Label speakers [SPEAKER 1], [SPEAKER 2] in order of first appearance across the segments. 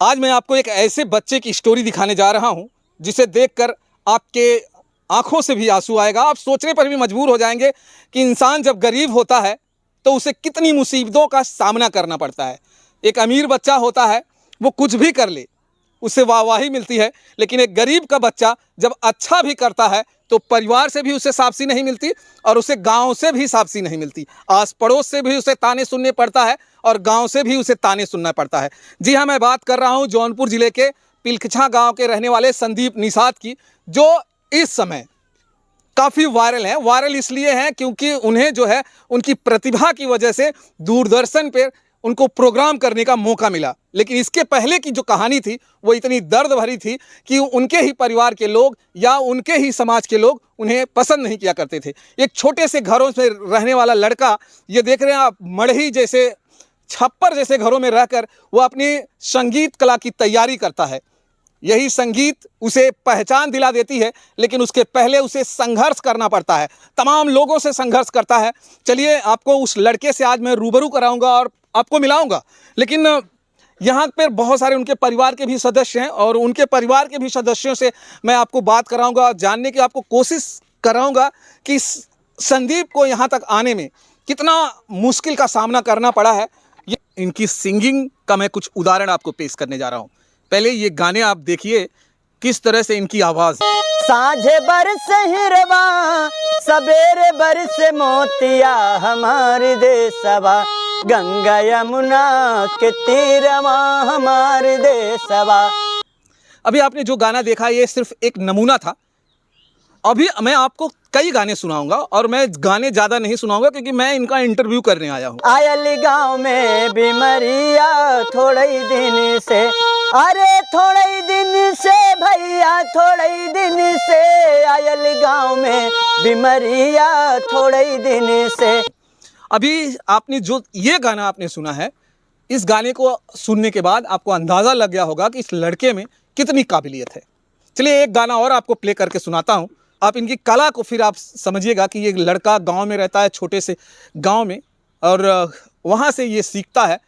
[SPEAKER 1] आज मैं आपको एक ऐसे बच्चे की स्टोरी दिखाने जा रहा हूं जिसे देखकर आपके आंखों से भी आंसू आएगा। आप सोचने पर भी मजबूर हो जाएंगे कि इंसान जब गरीब होता है तो उसे कितनी मुसीबतों का सामना करना पड़ता है। एक अमीर बच्चा होता है, वो कुछ भी कर ले उससे वाहवाही मिलती है, लेकिन एक गरीब का बच्चा जब अच्छा भी करता है तो परिवार से भी उसे शाबाशी नहीं मिलती और उसे गांव से भी शाबाशी नहीं मिलती। आस पड़ोस से भी उसे ताने सुनने पड़ता है और गांव से भी उसे ताने सुनना पड़ता है। जी हाँ, मैं बात कर रहा हूं जौनपुर जिले के पिलखछा गांव के रहने वाले संदीप निषाद की, जो इस समय काफ़ी वायरल हैं। वायरल इसलिए हैं क्योंकि उन्हें जो है उनकी प्रतिभा की वजह से दूरदर्शन पर उनको प्रोग्राम करने का मौका मिला। लेकिन इसके पहले की जो कहानी थी वो इतनी दर्द भरी थी कि उनके ही परिवार के लोग या उनके ही समाज के लोग उन्हें पसंद नहीं किया करते थे। एक छोटे से घरों से रहने वाला लड़का, ये देख रहे हैं आप, मड़ही जैसे छप्पर जैसे घरों में रहकर वो अपनी संगीत कला की तैयारी करता है। यही संगीत उसे पहचान दिला देती है, लेकिन उसके पहले उसे संघर्ष करना पड़ता है, तमाम लोगों से संघर्ष करता है। चलिए आपको उस लड़के से आज मैं रूबरू कराऊंगा और आपको मिलाऊंगा। लेकिन यहाँ पर बहुत सारे उनके परिवार के भी सदस्य हैं और उनके परिवार के भी सदस्यों से मैं आपको बात कराऊंगा और जानने की आपको कोशिश कराऊंगा कि संदीप को यहाँ तक आने में कितना मुश्किल का सामना करना पड़ा है। ये इनकी सिंगिंग का मैं कुछ उदाहरण आपको पेश करने जा रहा हूँ। पहले ये गाने आप देखिए किस तरह से इनकी आवाज़।
[SPEAKER 2] साँझे बरस हिरवा सवेरे बरस मोतिया, हमारे देशवा गंगा यमुना के तीरवा, हमारे देशवा।
[SPEAKER 1] अभी आपने जो गाना देखा ये सिर्फ एक नमूना था। अभी मैं आपको कई गाने सुनाऊंगा और मैं गाने ज़्यादा नहीं सुनाऊंगा क्योंकि मैं इनका इंटरव्यू करने आया हूँ।
[SPEAKER 2] आयल गाँव में बीमारिया थोड़े ही दिन से, अरे थोड़े ही दिन से भैया, थोड़े ही दिन से आयल गाँव में बीमारिया थोड़े ही दिन से।
[SPEAKER 1] अभी आपने जो ये गाना आपने सुना है, इस गाने को सुनने के बाद आपको अंदाज़ा लग गया होगा कि इस लड़के में कितनी काबिलियत है। चलिए एक गाना और आपको प्ले करके सुनाता हूँ, आप इनकी कला को फिर आप समझिएगा कि ये लड़का गांव में रहता है, छोटे से गांव में, और वहाँ से ये सीखता है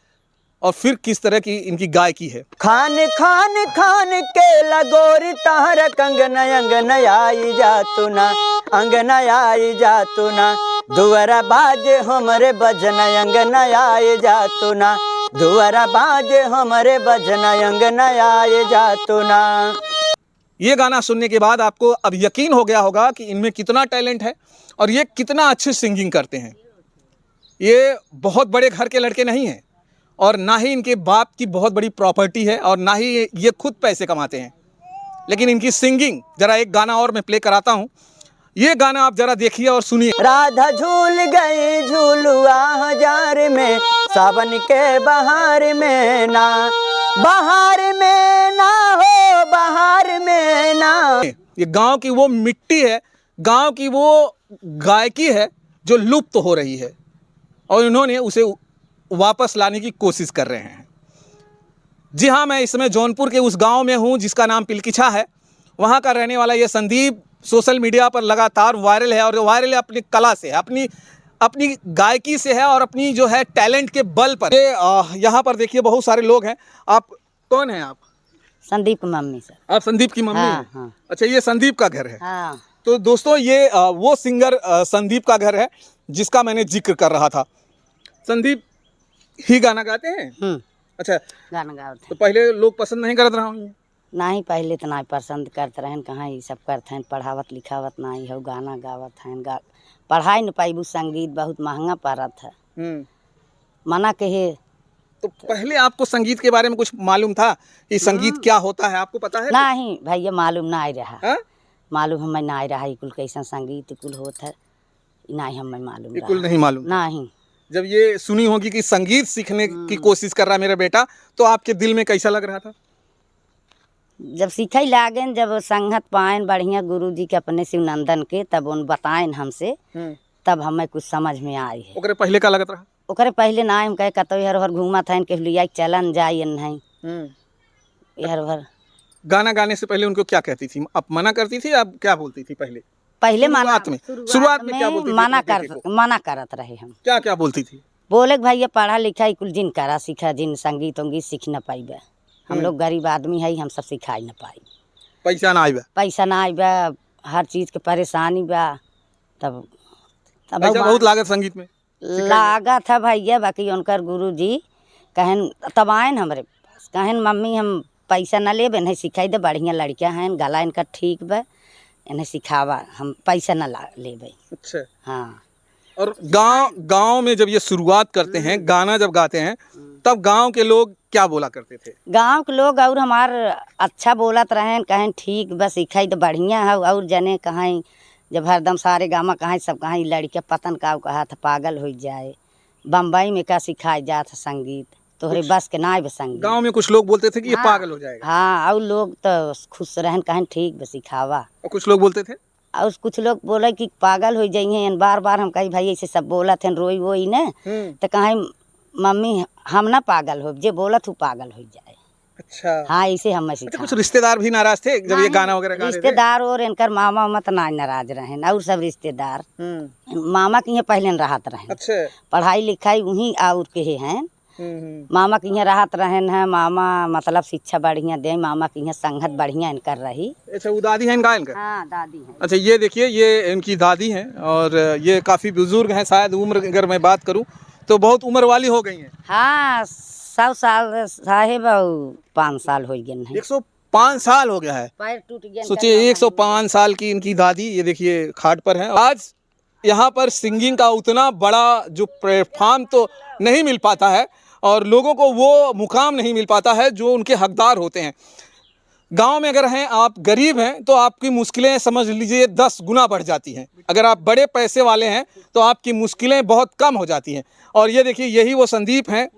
[SPEAKER 1] और फिर किस तरह की इनकी गायकी है।
[SPEAKER 2] खान खान खान के लगोरी तारक अंगन अंगन आई जातु ना, अंगन आई जातु ना, दुआरा बाजे हमरे बजन अंगन आई जातु ना, दुआरा बाजे हमरे बजन अंगन आई जातु ना।
[SPEAKER 1] ये गाना सुनने के बाद आपको अब यकीन हो गया होगा कि इनमें कितना टैलेंट है और ये कितना अच्छी सिंगिंग करते हैं। ये बहुत बड़े घर के लड़के नहीं हैं और ना ही इनके बाप की बहुत बड़ी प्रॉपर्टी है और ना ही ये खुद पैसे कमाते हैं, लेकिन इनकी सिंगिंग, जरा एक गाना और मैं प्ले कराता हूँ, ये गाना आप जरा देखिए और सुनिए।
[SPEAKER 2] राधा झूल गई झूलुआ हजार में, सावन के बहार में ना, बहार में ना हो, बहार में ना।
[SPEAKER 1] ये गांव की वो मिट्टी है, गांव की वो गायकी है जो लुप्त हो रही है और इन्होंने उसे वापस लाने की कोशिश कर रहे हैं। जी हाँ, मैं इस समय जौनपुर के उस गांव में हूँ जिसका नाम पिलखछा है। वहाँ का रहने वाला ये संदीप सोशल मीडिया पर लगातार वायरल है और वायरल है अपनी कला से, अपनी गायकी से है और अपनी जो है टैलेंट के बल पर। यहाँ पर देखिए बहुत सारे लोग हैं। आप कौन हैं? आप
[SPEAKER 2] संदीप की मम्मी सर।
[SPEAKER 1] आप संदीप की मम्मी हैं?
[SPEAKER 2] हाँ।
[SPEAKER 1] अच्छा, ये संदीप का घर है।
[SPEAKER 2] हाँ।
[SPEAKER 1] तो दोस्तों ये वो सिंगर संदीप का घर है जिसका मैंने जिक्र कर रहा था। संदीप ही गाना गाते हैं? अच्छा,
[SPEAKER 2] गाना गाते
[SPEAKER 1] तो पहले लोग पसंद नहीं करते रहे?
[SPEAKER 2] नहीं, पहले तो नहीं पसंद करते रहन, कहाँ ये सब करते हैं, पढ़ावत लिखावत नहीं हो, गाना गावत हैं, पढ़ाई न पाइबू, संगीत बहुत महंगा पड़त है, मना कहे।
[SPEAKER 1] तो पहले आपको संगीत के बारे में कुछ मालूम था कि संगीत क्या होता है? आपको पता है?
[SPEAKER 2] नहीं भैया, मालूम ना आई रहा।
[SPEAKER 1] हा?
[SPEAKER 2] मालूम हमें ना आई रहा, कुल कैसा संगीत कुल होता है, नहीं हमें मालूम।
[SPEAKER 1] कुल नहीं मालूम?
[SPEAKER 2] नहीं।
[SPEAKER 1] जब ये सुनी होगी कि संगीत सीखने की कोशिश कर रहा मेरा बेटा, तो आपके दिल में कैसा लग रहा था?
[SPEAKER 2] जब सीखे लागेन, जब संगत पाएन बढ़िया गुरुजी के अपने शिवनंदन के, तब उन बताएन हमसे, तब हमें कुछ समझ में आई है।
[SPEAKER 1] ओकरे पहले का लगत रहा?
[SPEAKER 2] ओकरे पहले ना हम कहे कतो हर हर घूमा था, कह लिया चलन जाए नहीं हर भर।
[SPEAKER 1] गाना गाने से पहले उनको क्या कहती थी? आप मना करती थी? आप क्या बोलती थी पहले?
[SPEAKER 2] पहले
[SPEAKER 1] शुरुआत में क्या बोलती थी?
[SPEAKER 2] मना करत रहे हम।
[SPEAKER 1] क्या क्या बोलती थी?
[SPEAKER 2] बोले भैया पढ़ा लिखा कुल जिन करा सीखा, जिन संगीत उंगीत सीख न पाइबे।
[SPEAKER 3] हम लोग गरीब आदमी है, हम सब सिखाई ना पाई।
[SPEAKER 1] पैसा ना आइबा,
[SPEAKER 3] पैसा ना आई बा, हर चीज़ के परेशानी बा। तब तब
[SPEAKER 1] पैसा बहुत लागत संगीत में।
[SPEAKER 3] लागत है भैया, बाकी उनकर गुरुजी कहन तब आयन हमरे पास, कहन मम्मी हम पैसा न लेबे, नहीं सिखाई दे, बढ़िया लड़किया हैं, गला इनका ठीक बा, इन्हें सिखावा, हम पैसा न लेबे।
[SPEAKER 1] अच्छा।
[SPEAKER 3] हाँ।
[SPEAKER 1] और गांव में जब ये शुरुआत करते हैं, गाना जब गाते हैं, तब गांव के लोग क्या बोला करते थे?
[SPEAKER 3] गांव के लोग और हमार अच्छा बोलत रहें, कहें ठीक बस सिखाई तो बढ़िया है। और जने कहें जब हरदम सारे गामा कहें सब कहें लड़किया पतन का कहा था पागल हो जाए, बम्बई में का सिखाए जात संगीत, तोहरे बस के ना संगीत।
[SPEAKER 1] गांव में कुछ लोग बोलते थे कि ये पागल हो जाएगा।
[SPEAKER 3] हाँ, और लोग तो खुश रहन, कहें ठीक बस सिखावा।
[SPEAKER 1] और कुछ लोग बोलते थे,
[SPEAKER 3] और कुछ लोग बोले कि पागल हो जाइए। बार बार हम कही भाई ऐसे सब बोला थे, रोई वोई न, तो कहें मम्मी हम ना पागल हो, जे बोलत हूँ पागल हो जाए।
[SPEAKER 1] अच्छा।
[SPEAKER 3] हाँ, ऐसे हम
[SPEAKER 1] अच्छा, कुछ रिश्तेदार भी नाराज थे जब ये गाना वगैरह गा रहे थे?
[SPEAKER 3] रिश्तेदार और इनकर मामा मत ना नाराज रहें, और सब रिश्तेदार मामा के यहाँ पहले राहत रहें।
[SPEAKER 1] अच्छा।
[SPEAKER 3] पढ़ाई लिखाई वहीं और के हैं, मामा के यहाँ राहत रहें हैं। मामा मतलब शिक्षा बढ़िया दे, मामा के यहाँ संगत बढ़िया इनकर रही।
[SPEAKER 1] अच्छा, वो दादी हैं इनका?
[SPEAKER 3] हाँ, दादी है।
[SPEAKER 1] अच्छा, ये देखिए, ये इनकी दादी हैं और ये काफ़ी बुजुर्ग हैं, शायद उम्र अगर मैं बात करूं तो बहुत उम्र वाली हो गई हैं।
[SPEAKER 3] हाँ, 100 साल साहेब, 5 साल हो गए हैं।
[SPEAKER 1] 105 साल हो गया है।
[SPEAKER 3] पैर टूट गया।
[SPEAKER 1] सोचिए, 105 साल की इनकी दादी, ये देखिए खाट पर हैं। आज यहाँ पर सिंगिंग का उतना बड़ा जो प्लेटफॉर्म तो नहीं मिल पाता है और लोगों को वो मुकाम नहीं मिल पाता है जो उनके हकदार होते हैं। गांव में अगर हैं आप, गरीब हैं, तो आपकी मुश्किलें समझ लीजिए 10 गुना बढ़ जाती हैं। अगर आप बड़े पैसे वाले हैं तो आपकी मुश्किलें बहुत कम हो जाती हैं। और ये देखिए, यही वो संदीप हैं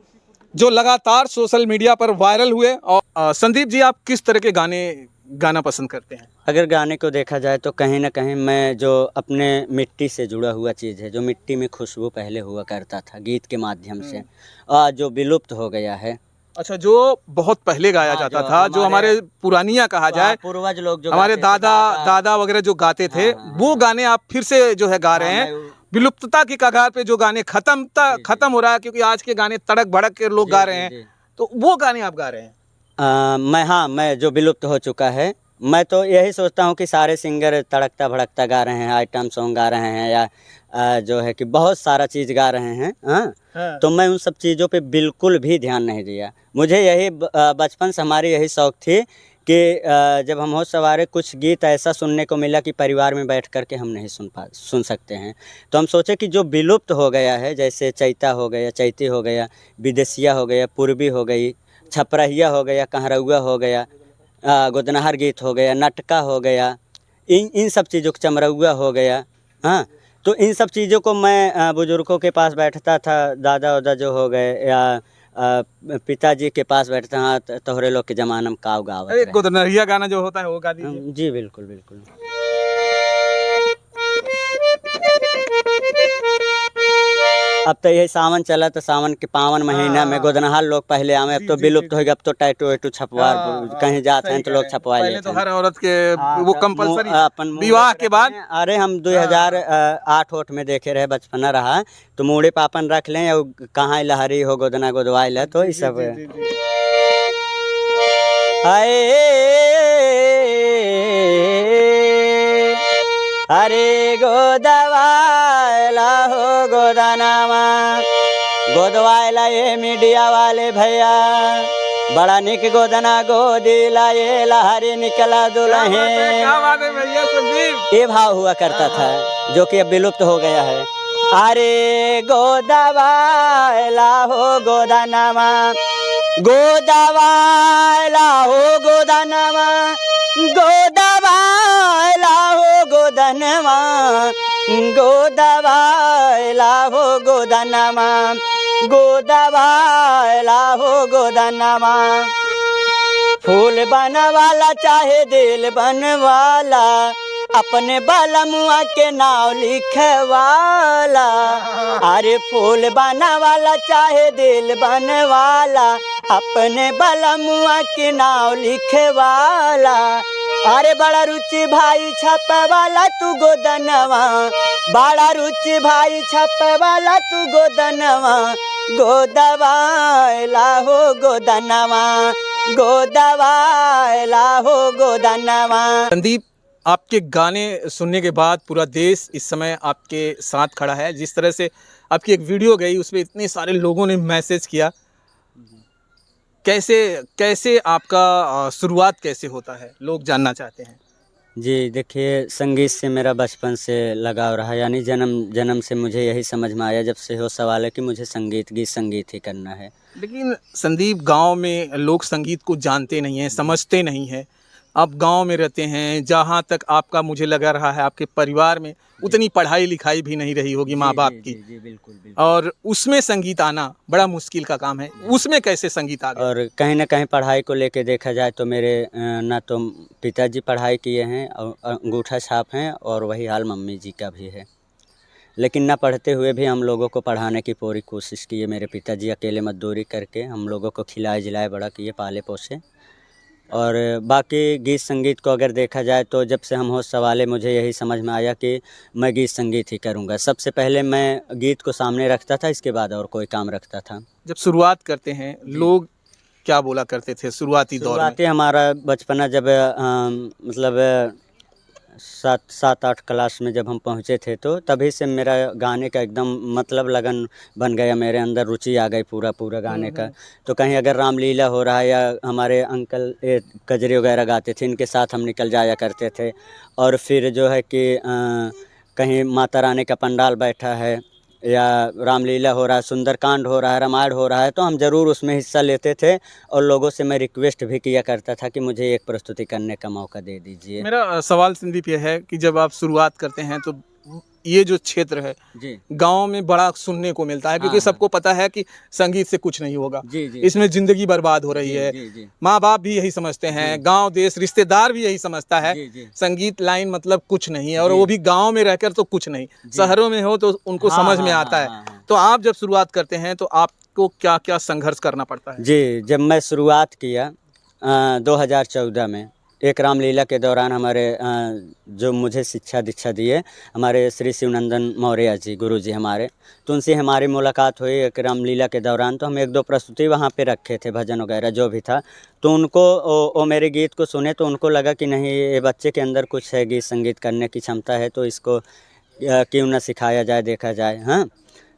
[SPEAKER 1] जो लगातार सोशल मीडिया पर वायरल हुए। और संदीप जी, आप किस तरह के गाना पसंद करते हैं?
[SPEAKER 2] अगर गाने को देखा जाए तो कहीं ना कहीं मैं जो अपने मिट्टी से जुड़ा हुआ चीज़ है, जो मिट्टी में खुशबू पहले हुआ करता था गीत के माध्यम से, आज जो विलुप्त हो गया है।
[SPEAKER 1] अच्छा, जो बहुत पहले गाया जाता था, जो हमारे पुरानिया कहा जाए,
[SPEAKER 2] पूर्वज लोग जो
[SPEAKER 1] हमारे दादा वगैरह जो गाते थे, वो गाने आप फिर से जो है गा रहे हैं। विलुप्तता की कगार पे जो गाने खत्म हो रहा है, क्योंकि आज के गाने तड़क भड़क के लोग गा रहे हैं, तो वो गाने आप गा रहे हैं।
[SPEAKER 2] मैं जो विलुप्त हो चुका है, मैं तो यही सोचता हूँ कि सारे सिंगर तड़कता भड़कता गा रहे हैं, आइटम सॉन्ग गा रहे हैं, या जो है कि बहुत सारा चीज़ गा रहे हैं। हाँ, तो मैं उन सब चीज़ों पे बिल्कुल भी ध्यान नहीं दिया। मुझे यही बचपन से हमारी यही शौक़ थी कि जब हम होश सवारे कुछ गीत ऐसा सुनने को मिला कि परिवार में बैठ कर के हम नहीं सुन सकते हैं, तो हम सोचे कि जो विलुप्त हो गया है, जैसे चैता हो गया, चैती हो गया, विदेशिया हो गया, पूर्वी हो गई, छपरहिया हो गया, कहरौआ हो गया, गोदनहर गीत हो गया, नटका हो गया, इन सब चीज़ों को, चमरौआ हो गया। हाँ, तो इन सब चीज़ों को मैं बुजुर्गों के पास बैठता था, दादा वादा जो हो गए, या पिताजी के पास बैठता। हाँ, तोहरे लोग के ज़माना में काव गावत रहे।
[SPEAKER 1] गोदनहिया गाना जो होता है वो गा दीजिए।
[SPEAKER 2] जी बिल्कुल बिल्कुल। अब तो यही सावन चला, तो सावन के पावन महीना में गोदनहार लोग पहले आवे, अब तो विलुप्त हो गया। अब तो टैटू वैटू छपवा कहीं जाते हैं तो लोग छपवा लेते हैं।
[SPEAKER 1] तो हर औरत के वो कंपलसरी
[SPEAKER 2] अपन
[SPEAKER 1] विवाह के बाद।
[SPEAKER 2] अरे हम 2008 में देखे रहे, बचपना रहा, तो मूड़े पापन रख लें, या कहाँ लहरी हो गोदना गोदवाइल है, तो ये सब अरे गोदवाला हो गोदनामा, गोदवाला ये मीडिया वाले भैया, बड़ा निक गोदना गोदीला, ये लहरी निकला दुल्हन।
[SPEAKER 1] क्या बात है भैया संदीप।
[SPEAKER 2] ये भाव हुआ करता था, जो कि अब विलुप्त हो गया है। अरे गोदवाला हो गोदनामा, गोदवाला हो गोदनामा, गोदवाला हो गोदनमा, गोदवाला हो गोदनमा, गोदवाला हो गोदनमा। फूल बनवाला चाहे दिल बनवाला, अपने बलमुआ के नाव लिखवाला। अरे फूल बनवाला चाहे दिल बनवाला, अपने बलमुआ के नाव लिखवाला। अरे बड़ा रुचि भाई छपवाला तू गोदनवा, बड़ा रुचि भाई छपवाला तू गोदनवा, गोदवाला हो गोदनवा, गोदवाला हो गोदनवा।
[SPEAKER 1] संदीप, आपके गाने सुनने के बाद पूरा देश इस समय आपके साथ खड़ा है। जिस तरह से आपकी एक वीडियो गई, उसमें इतने सारे लोगों ने मैसेज किया। कैसे कैसे आपका शुरुआत कैसे होता है, लोग जानना चाहते हैं।
[SPEAKER 4] जी, देखिए संगीत से मेरा बचपन से लगाव रहा, यानी जन्म जन्म से मुझे यही समझ में आया जब से हो सवाल है कि मुझे संगीत ही करना है।
[SPEAKER 1] लेकिन संदीप, गांव में लोग संगीत को जानते नहीं हैं, समझते नहीं हैं। आप गांव में रहते हैं, जहां तक आपका मुझे लगा रहा है आपके परिवार में उतनी पढ़ाई लिखाई भी नहीं रही होगी माँ बाप की,
[SPEAKER 4] जी बिल्कुल बिल्कुल।
[SPEAKER 1] और उसमें संगीत आना बड़ा मुश्किल का काम है। उसमें कैसे संगीत आ गया?
[SPEAKER 4] और कहीं ना कहीं पढ़ाई को लेके देखा जाए तो मेरे ना तो पिताजी पढ़ाई किए हैं और अंगूठा छाप हैं, और वही हाल मम्मी जी का भी है। लेकिन ना पढ़ते हुए भी हम लोगों को पढ़ाने की पूरी कोशिश की है। मेरे पिताजी अकेले मजदूरी करके हम लोगों को खिलाए जिलाए बड़ा किए, पाले पोसे। और बाकी गीत संगीत को अगर देखा जाए तो जब से हम होश संभाले मुझे यही समझ में आया कि मैं गीत संगीत ही करूँगा। सबसे पहले मैं गीत को सामने रखता था, इसके बाद और कोई काम रखता था।
[SPEAKER 1] जब शुरुआत करते हैं, लोग क्या बोला करते थे शुरुआती दौर में?
[SPEAKER 4] शुरुआती हमारा बचपना जब मतलब 7-8 क्लास में जब हम पहुँचे थे, तो तभी से मेरा गाने का एकदम मतलब लगन बन गया, मेरे अंदर रुचि आ गई पूरा गाने का। तो कहीं अगर रामलीला हो रहा है या हमारे अंकल कजरी वगैरह गाते थे, इनके साथ हम निकल जाया करते थे। और फिर जो है कि कहीं माता रानी का पंडाल बैठा है या रामलीला हो रहा है, सुंदरकांड हो रहा है, रामायण हो रहा है, तो हम ज़रूर उसमें हिस्सा लेते थे। और लोगों से मैं रिक्वेस्ट भी किया करता था कि मुझे एक प्रस्तुति करने का मौका दे दीजिए।
[SPEAKER 1] मेरा सवाल संदीप ये है कि जब आप शुरुआत करते हैं तो ये जो क्षेत्र है
[SPEAKER 4] जी
[SPEAKER 1] गांव में बड़ा सुनने को मिलता है, क्योंकि
[SPEAKER 4] हाँ,
[SPEAKER 1] सबको पता है कि संगीत से कुछ नहीं होगा,
[SPEAKER 4] जी जी
[SPEAKER 1] इसमें जिंदगी बर्बाद हो रही है।
[SPEAKER 4] जी
[SPEAKER 1] माँ बाप भी यही समझते हैं, गांव देश रिश्तेदार भी यही समझता है,
[SPEAKER 4] जी
[SPEAKER 1] संगीत लाइन मतलब कुछ नहीं है, और
[SPEAKER 4] जी।
[SPEAKER 1] वो भी गांव में रहकर तो कुछ नहीं, शहरों में हो तो उनको
[SPEAKER 4] हाँ,
[SPEAKER 1] समझ में
[SPEAKER 4] हाँ,
[SPEAKER 1] आता
[SPEAKER 4] हाँ,
[SPEAKER 1] है।
[SPEAKER 4] हाँ, हाँ।
[SPEAKER 1] तो आप जब शुरुआत करते हैं तो आपको क्या क्या संघर्ष करना पड़ता है?
[SPEAKER 4] जी, जब मैं शुरुआत किया 2014 में, एक रामलीला के दौरान हमारे जो मुझे शिक्षा दीक्षा दिए हमारे श्री शिवनंदन मौर्य जी, गुरु जी हमारे, तो उनसे हमारी मुलाकात हुई एक रामलीला के दौरान। तो हम 1-2 प्रस्तुति वहाँ पे रखे थे, भजन वगैरह जो भी था। तो उनको वो मेरे गीत को सुने तो उनको लगा कि नहीं, ये बच्चे के अंदर कुछ है, गीत संगीत करने की क्षमता है, तो इसको क्यों ना सिखाया जाए, देखा जाए। हाँ,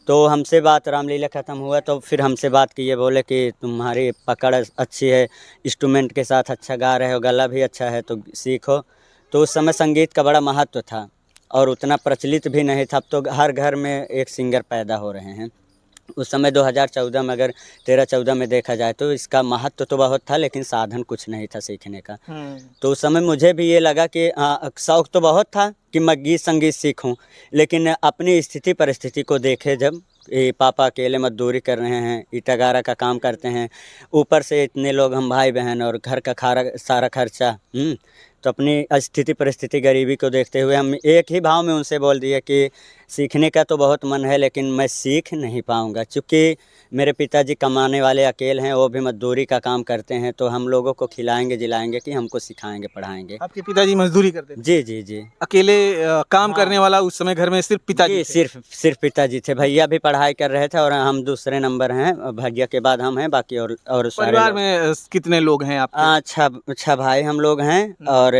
[SPEAKER 4] तो हमसे बात, रामलीला ख़त्म हुआ तो फिर हमसे बात की, ये बोले कि तुम्हारी पकड़ अच्छी है, इंस्ट्रूमेंट के साथ अच्छा गा रहे हो, गला भी अच्छा है, तो सीखो। तो उस समय संगीत का बड़ा महत्व था और उतना प्रचलित भी नहीं था। अब तो हर घर में एक सिंगर पैदा हो रहे हैं। उस समय 2014 में, अगर 13-14 में देखा जाए तो इसका महत्व तो बहुत था, लेकिन साधन कुछ नहीं था सीखने का। तो उस समय मुझे भी ये लगा कि शौक़ तो बहुत था कि मैं गीत संगीत सीखूं, लेकिन अपनी स्थिति परिस्थिति को देखे जब पापा अकेले मजदूरी कर रहे हैं, ईटा गारा का काम करते हैं, ऊपर से इतने लोग हम भाई बहन और घर का सारा खर्चा, तो अपनी स्थिति परिस्थिति गरीबी को देखते हुए हम एक ही भाव में उनसे बोल दिए कि सीखने का तो बहुत मन है, लेकिन मैं सीख नहीं पाऊँगा, चूँकि मेरे पिताजी कमाने वाले अकेले हैं, वो भी मजदूरी का काम करते हैं, तो हम लोगों को खिलाएंगे जिलाएंगे कि हमको सिखाएंगे पढ़ाएंगे।
[SPEAKER 1] आपके पिताजी मजदूरी करते थे?
[SPEAKER 4] जी जी जी
[SPEAKER 1] अकेले काम
[SPEAKER 4] हाँ।
[SPEAKER 1] करने वाला उस समय घर में सिर्फ पिताजी
[SPEAKER 4] जी,
[SPEAKER 1] थे?
[SPEAKER 4] सिर्फ पिताजी थे। भैया भी पढ़ाई कर रहे थे और हम दूसरे नंबर हैं, भैया के बाद हम हैं, बाकी और सारे
[SPEAKER 1] परिवार
[SPEAKER 4] लोग।
[SPEAKER 1] में कितने लोग हैं आपके?
[SPEAKER 4] 6 भाई हम लोग हैं और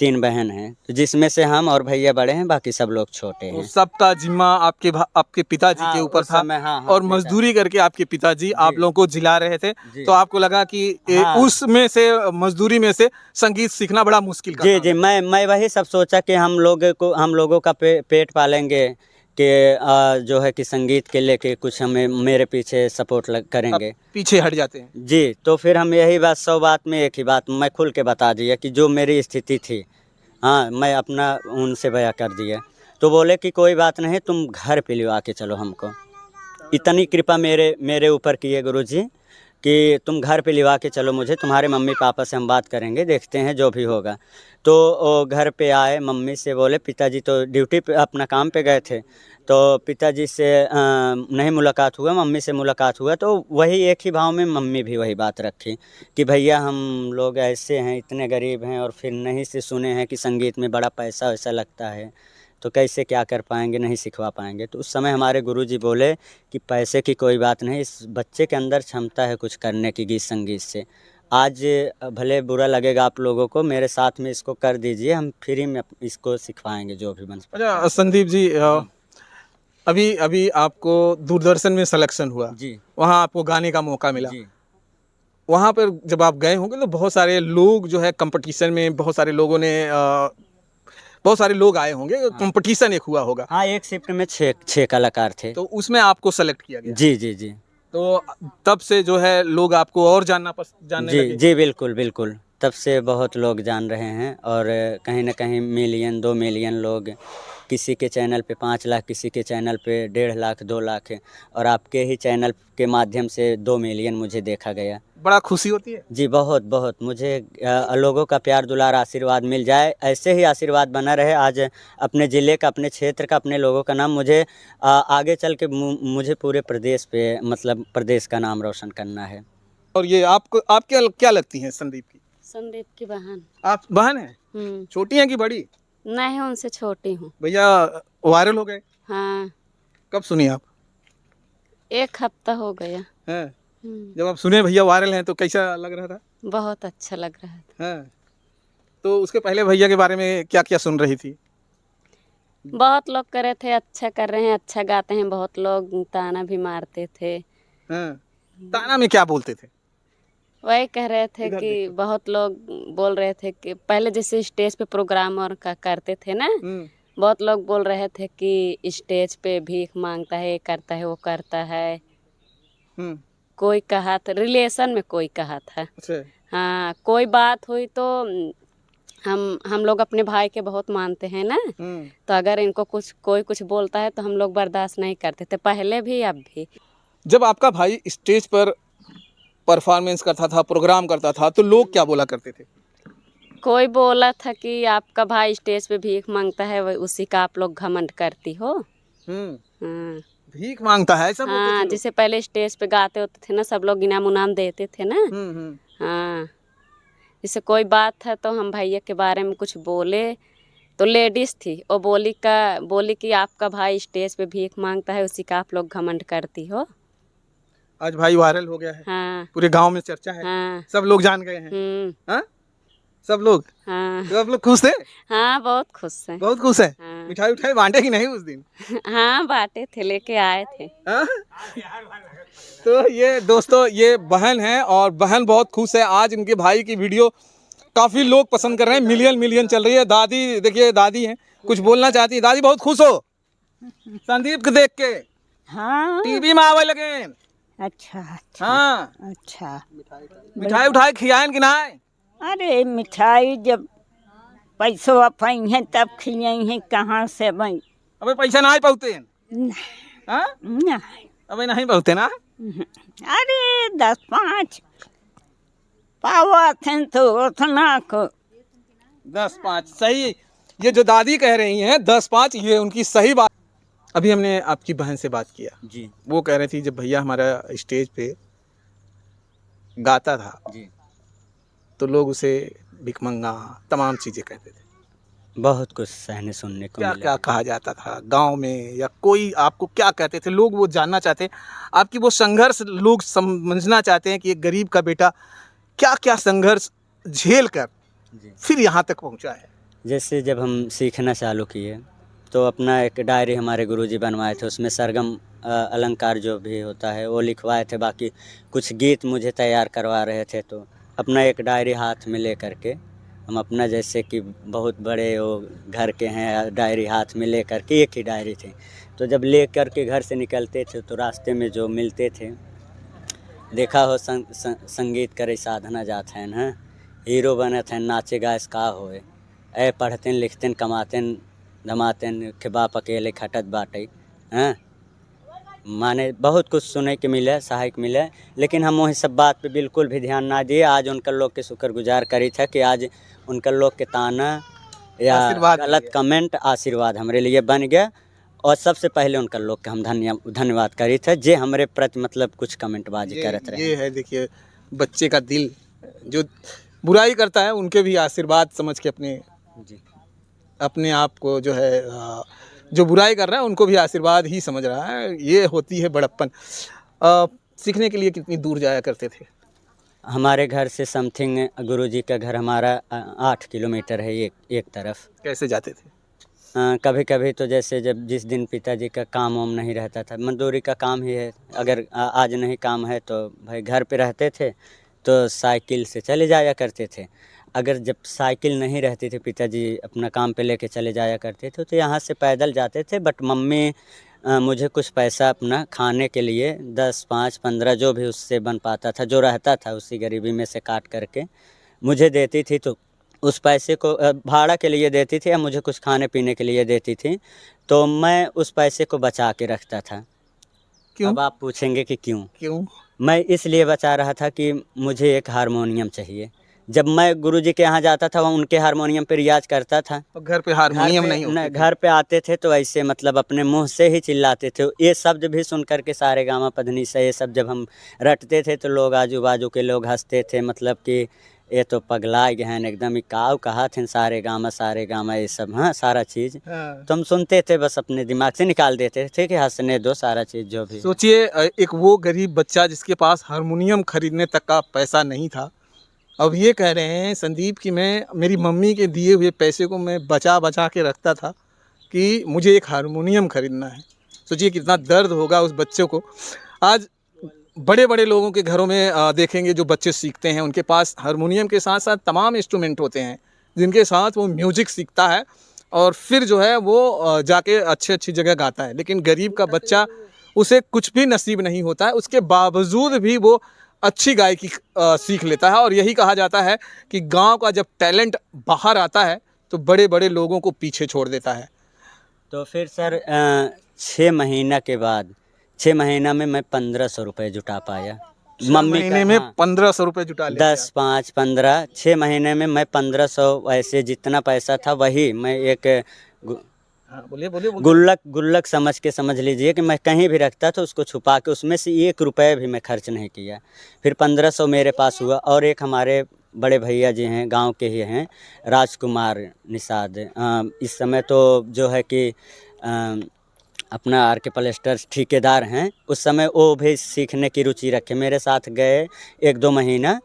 [SPEAKER 4] 3 बहन हैं, तो जिसमें से हम और भैया बड़े हैं, बाकी सब लोग छोटे
[SPEAKER 1] तो
[SPEAKER 4] हैं।
[SPEAKER 1] सबका जिम्मा आपके पिताजी
[SPEAKER 4] हाँ,
[SPEAKER 1] के ऊपर
[SPEAKER 4] उस
[SPEAKER 1] था,
[SPEAKER 4] समय, हाँ, हाँ,
[SPEAKER 1] और
[SPEAKER 4] पिता-
[SPEAKER 1] मजदूरी करके आपके पिताजी आप लोगों को जिला रहे थे।
[SPEAKER 4] जी।
[SPEAKER 1] तो आपको लगा कि
[SPEAKER 4] हाँ।
[SPEAKER 1] उसमें से, मजदूरी में से संगीत सीखना बड़ा मुश्किल का
[SPEAKER 4] जी
[SPEAKER 1] काम
[SPEAKER 4] जी,
[SPEAKER 1] है।
[SPEAKER 4] मैं वही सब सोचा कि हम लोगों का पेट पालेंगे, कि जो है कि संगीत के लेके कुछ हमें मेरे पीछे सपोर्ट
[SPEAKER 1] अब
[SPEAKER 4] करेंगे।
[SPEAKER 1] पीछे हट जाते हैं।
[SPEAKER 4] जी, तो फिर हम यही बात 100 बात में एक ही बात मैं खुल के बता दिया कि जो मेरी स्थिति थी, हाँ, मैं अपना उनसे बयां कर दिया। तो बोले कि कोई बात नहीं, तुम घर पे लिवा के चलो हमको। इतनी कृपा मेरे ऊपर किए गुरुजी कि तुम घर पे लिवा के चलो मुझे, तुम्हारे मम्मी पापा से हम बात करेंगे, देखते हैं जो भी होगा। तो वो घर पे आए, मम्मी से बोले, पिताजी तो ड्यूटी पे अपना काम पे गए थे, तो पिताजी से नहीं मुलाकात हुआ, मम्मी से मुलाकात हुआ। तो वही एक ही भाव में मम्मी भी वही बात रखी कि भैया हम लोग ऐसे हैं, इतने गरीब हैं, और फिर नहीं से सुने हैं कि संगीत में बड़ा पैसा वैसा लगता है, तो कैसे क्या कर पाएंगे, नहीं सिखवा पाएंगे। तो उस समय हमारे गुरुजी बोले कि पैसे की कोई बात नहीं, इस बच्चे के अंदर क्षमता है कुछ करने की गीत संगीत से, आज भले बुरा लगेगा आप लोगों को, मेरे साथ में इसको कर दीजिए, हम फ्री में इसको सिखवाएंगे जो भी बन।
[SPEAKER 1] अच्छा संदीप जी, अभी अभी आपको दूरदर्शन में सिलेक्शन हुआ,
[SPEAKER 4] जी
[SPEAKER 1] वहाँ आपको गाने का मौका मिला।
[SPEAKER 4] जी
[SPEAKER 1] वहाँ पर जब आप गए होंगे तो बहुत सारे लोग जो है कंपटीशन में, बहुत सारे लोगों ने बहुत सारे लोग आए होंगे, कंपटीशन एक हुआ होगा,
[SPEAKER 4] हाँ, एक शिफ्ट में छः कलाकार थे।
[SPEAKER 1] तो उसमें आपको सेलेक्ट किया गया।
[SPEAKER 4] जी जी जी
[SPEAKER 1] तो तब से जो है लोग आपको और जानने
[SPEAKER 4] जी
[SPEAKER 1] लगे।
[SPEAKER 4] जी बिल्कुल बिल्कुल, तब से बहुत लोग जान रहे हैं, और कहीं ना कहीं मिलियन 2 मिलियन लोग, किसी के चैनल पे 5 लाख, किसी के चैनल पे 1.5 लाख 2 लाख, और आपके ही चैनल के माध्यम से 2 मिलियन मुझे देखा गया।
[SPEAKER 1] बड़ा खुशी होती है।
[SPEAKER 4] जी बहुत बहुत, मुझे लोगों का प्यार दुलार आशीर्वाद मिल जाए, ऐसे ही आशीर्वाद बना रहे। आज अपने ज़िले का, अपने क्षेत्र का, अपने लोगों का नाम, मुझे आगे चल के मुझे पूरे प्रदेश पे, मतलब प्रदेश का नाम रोशन करना है।
[SPEAKER 1] और ये आपको, आप क्या लगती हैं संदीप की?
[SPEAKER 5] संदीप की बहन।
[SPEAKER 1] आप बहन हैं? छोटी हैं कि बड़ी?
[SPEAKER 5] नहीं, उनसे छोटी हूँ।
[SPEAKER 1] भैया वायरल हो गए,
[SPEAKER 5] हाँ,
[SPEAKER 1] कब सुनी आप?
[SPEAKER 5] 1 हफ्ता हो गया।
[SPEAKER 1] हैं? जब आप सुने भैया वायरल हैं तो कैसा लग रहा था?
[SPEAKER 5] बहुत अच्छा लग रहा था।
[SPEAKER 1] हैं? तो उसके पहले भैया के बारे में क्या क्या सुन रही थी?
[SPEAKER 5] बहुत लोग कह रहे थे अच्छा कर रहे हैं, अच्छा गाते हैं, बहुत लोग ताना भी मारते थे।
[SPEAKER 1] हैं? ताना में क्या बोलते थे?
[SPEAKER 5] वही कह रहे थे कि बहुत लोग बोल रहे थे कि पहले जैसे स्टेज पे प्रोग्राम और का करते थे ना, बहुत लोग बोल रहे थे कि स्टेज पे भीख मांगता है, ये करता है, वो करता है। कोई कहा था, रिलेशन में कोई कहा था।
[SPEAKER 1] अच्छा।
[SPEAKER 5] हाँ, कोई बात हुई तो हम लोग अपने भाई के बहुत मानते हैं ना, तो अगर इनको कोई कुछ बोलता है तो हम लोग बर्दाश्त नहीं करते थे, पहले भी अब भी।
[SPEAKER 1] जब आपका भाई स्टेज पर परफॉर्मेंस करता था, प्रोग्राम करता था, तो लोग क्या बोला करते थे?
[SPEAKER 5] कोई बोला था कि आपका भाई स्टेज पे भीख मांगता है, उसी का आप लोग घमंड करती हो। हाँ,
[SPEAKER 1] भीख मांगता है ऐसा बोलते थे
[SPEAKER 5] हाँ,
[SPEAKER 1] लोग?
[SPEAKER 5] जैसे पहले स्टेज पे गाते होते थे ना, सब लोग इनाम उनाम देते थे ना। हाँ, जैसे कोई बात था तो हम भैया के बारे में कुछ बोले तो लेडीज थी, वो बोली कि आपका भाई स्टेज पे भीख मांगता है, उसी का आप लोग घमंड करती हो।
[SPEAKER 1] आज भाई वायरल हो गया है,
[SPEAKER 5] हाँ
[SPEAKER 1] पूरे गांव में चर्चा है,
[SPEAKER 5] हाँ।
[SPEAKER 1] सब लोग जान गए हैं। हाँ? सब लोग,
[SPEAKER 5] हाँ
[SPEAKER 1] सब लोग खुश थे?
[SPEAKER 5] हाँ, बहुत खुश हैं।
[SPEAKER 1] बहुत खुश है।
[SPEAKER 5] हाँ।
[SPEAKER 1] मिठाई उठाई बांटे कि नहीं उस दिन?
[SPEAKER 5] हाँ, बांटे थे, लेके आए थे।
[SPEAKER 1] हाँ? तो ये दोस्तों, ये बहन है और बहन बहुत खुश है। आज इनके भाई की वीडियो काफ़ी लोग पसंद कर रहे हैं, मिलियन मिलियन चल रही है। दादी देखिए, दादी हैं, कुछ बोलना चाहती है। दादी बहुत खुश हो संदीप को देख के?
[SPEAKER 6] हाँ,
[SPEAKER 1] टीवी में आवे लगे।
[SPEAKER 6] अच्छा अच्छा
[SPEAKER 1] हाँ,
[SPEAKER 6] अच्छा।
[SPEAKER 1] मिठाई उठाई खियाएं कि नहीं?
[SPEAKER 6] अरे मिठाई जब पैसों अपई हैं तब खिलाई हैं, कहाँ से बई?
[SPEAKER 1] अबे पैसा नहीं पाते हैं? हाँ?
[SPEAKER 6] नहीं।
[SPEAKER 1] अबे नहीं पाते ना?
[SPEAKER 6] अरे 10-5 पावा थे तो उतना को।
[SPEAKER 1] 10-5 सही। ये जो दादी कह रही हैं 10-5, ये उनकी सही बात। अभी हमने आपकी बहन से बात किया
[SPEAKER 4] जी
[SPEAKER 1] वो कह रही थी जब भैया हमारा स्टेज पे गाता था
[SPEAKER 4] जी,
[SPEAKER 1] तो लोग उसे भिखमंगा तमाम चीज़ें कहते थे।
[SPEAKER 4] बहुत कुछ सहने सुनने को
[SPEAKER 1] क्या
[SPEAKER 4] मिला।
[SPEAKER 1] क्या कहा जाता था गांव में, या कोई आपको क्या कहते थे लोग? वो जानना चाहते हैं आपकी वो संघर्ष, लोग समझना चाहते हैं कि एक गरीब का बेटा क्या क्या संघर्ष झेल कर
[SPEAKER 4] जी,
[SPEAKER 1] फिर यहाँ तक पहुँचा है।
[SPEAKER 4] जैसे जब हम सीखना चालू किए तो अपना एक डायरी हमारे गुरुजी बनवाए थे, उसमें सरगम अलंकार जो भी होता है वो लिखवाए थे। बाकी कुछ गीत मुझे तैयार करवा रहे थे, तो अपना एक डायरी हाथ में ले करके हम अपना, जैसे कि बहुत बड़े वो घर के हैं, डायरी हाथ में ले करके, एक ही डायरी थी, तो जब ले करके घर से निकलते थे तो रास्ते में जो मिलते थे, देखा हो संगीत करे साधना जात हैं हैं, हीरो बनत हैं नाचे गायस का होए, ऐ पढ़तें लिखतें कमातें धमातें के बाप अकेले खटत बाटे हैं। माने बहुत कुछ सुने के मिले, सहायक मिले, लेकिन हम वही सब बात पे बिल्कुल भी ध्यान ना दिए। आज उनका लोग के शुक्रगुजार करी था कि आज उनका लोग के ताना या
[SPEAKER 1] आशीर्वाद
[SPEAKER 4] गलत कमेंट आशीर्वाद हमारे लिए बन गया। और सबसे पहले उनका लोग के हम धन्यवाद करी थे, जे हमारे प्रति मतलब कुछ कमेंटबाजी करते रहे।
[SPEAKER 1] ये है, देखिए बच्चे का दिल, जो बुराई करता है उनके भी आशीर्वाद समझ के
[SPEAKER 4] जी
[SPEAKER 1] अपने आप को जो है, जो बुराई कर रहा है उनको भी आशीर्वाद ही समझ रहा है। ये होती है बड़प्पन। सीखने के लिए कितनी दूर जाया करते थे?
[SPEAKER 4] हमारे घर से समथिंग गुरुजी का घर हमारा 8 किलोमीटर है एक तरफ।
[SPEAKER 1] कैसे जाते थे?
[SPEAKER 4] कभी कभी तो जैसे जब जिस दिन पिताजी का काम वाम नहीं रहता था, मजदूरी का काम ही है, अगर आज नहीं काम है तो भाई घर पे रहते थे तो साइकिल से चले जाया करते थे। अगर जब साइकिल नहीं रहती थी, पिताजी अपना काम पे लेके चले जाया करते थे, तो यहाँ से पैदल जाते थे। बट मम्मी मुझे कुछ पैसा अपना खाने के लिए 10, 5, 15 जो भी उससे बन पाता था, जो रहता था उसी गरीबी में से काट करके मुझे देती थी। तो उस पैसे को भाड़ा के लिए देती थी या मुझे कुछ खाने पीने के लिए देती थी, तो मैं उस पैसे को बचा के रखता था।
[SPEAKER 1] क्यों?
[SPEAKER 4] अब आप पूछेंगे कि क्यों?
[SPEAKER 1] क्यों?
[SPEAKER 4] मैं इसलिए बचा रहा था कि मुझे एक हारमोनियम चाहिए। जब मैं गुरुजी के यहाँ जाता था, वहाँ उनके हारमोनियम पे रियाज करता था।
[SPEAKER 1] और घर पे हारमोनियम नहीं होते थे?
[SPEAKER 4] घर पे आते थे तो ऐसे मतलब अपने मुंह से ही चिल्लाते थे। ये शब्द भी सुन करके सारे गामा पधनी से ये सब जब हम रटते थे तो लोग आजू बाजू के लोग हंसते थे, मतलब कि ये तो पगला गए हैं एकदम, ही काव कहा थे सारे गामा ये सब, हाँ सारा चीज़ तो हम सुनते थे, बस अपने दिमाग से निकाल देते थे कि हंसने दो सारा चीज़ जो भी।
[SPEAKER 1] सोचिए एक वो गरीब बच्चा जिसके पास हारमोनियम खरीदने तक का पैसा नहीं था, अब ये कह रहे हैं संदीप कि मैं मेरी मम्मी के दिए हुए पैसे को मैं बचा बचा के रखता था कि मुझे एक हारमोनियम खरीदना है। सोचिए कितना दर्द होगा उस बच्चे को। आज बड़े बड़े लोगों के घरों में देखेंगे जो बच्चे सीखते हैं, उनके पास हारमोनियम के साथ साथ तमाम इंस्ट्रूमेंट होते हैं जिनके साथ वो म्यूजिक सीखता है और फिर जो है वो जाके अच्छी जगह गाता है। लेकिन गरीब का बच्चा, उसे कुछ भी नसीब नहीं होता है, उसके बावजूद भी वो अच्छी गायकी सीख लेता है। और यही कहा जाता है कि गांव का जब टैलेंट बाहर आता है तो बड़े बड़े लोगों को पीछे छोड़ देता है।
[SPEAKER 4] तो फिर सर 6 महीना के बाद, 6 महीना में मैं 1500 रुपये जुटा पाया।
[SPEAKER 1] महीने में 1500 रुपये जुटा लिया?
[SPEAKER 4] 10, 5, 15, 6 महीने में मैं 1500, ऐसे जितना पैसा था वही मैं एक
[SPEAKER 1] हाँ, बोलिए।
[SPEAKER 4] गुल्लक समझ के, समझ लीजिए कि मैं कहीं भी रखता था उसको छुपा के, उसमें से 1 रुपये भी मैं खर्च नहीं किया। फिर 1500 मेरे पास हुआ। और एक हमारे बड़े भैया जी हैं, गांव के ही हैं, राजकुमार निषाद, इस समय तो जो है कि अपना आर.के. पलेस्टर्स ठेकेदार हैं। उस समय वो भी सीखने की रुचि रखे, मेरे साथ गए 1-2 महीना।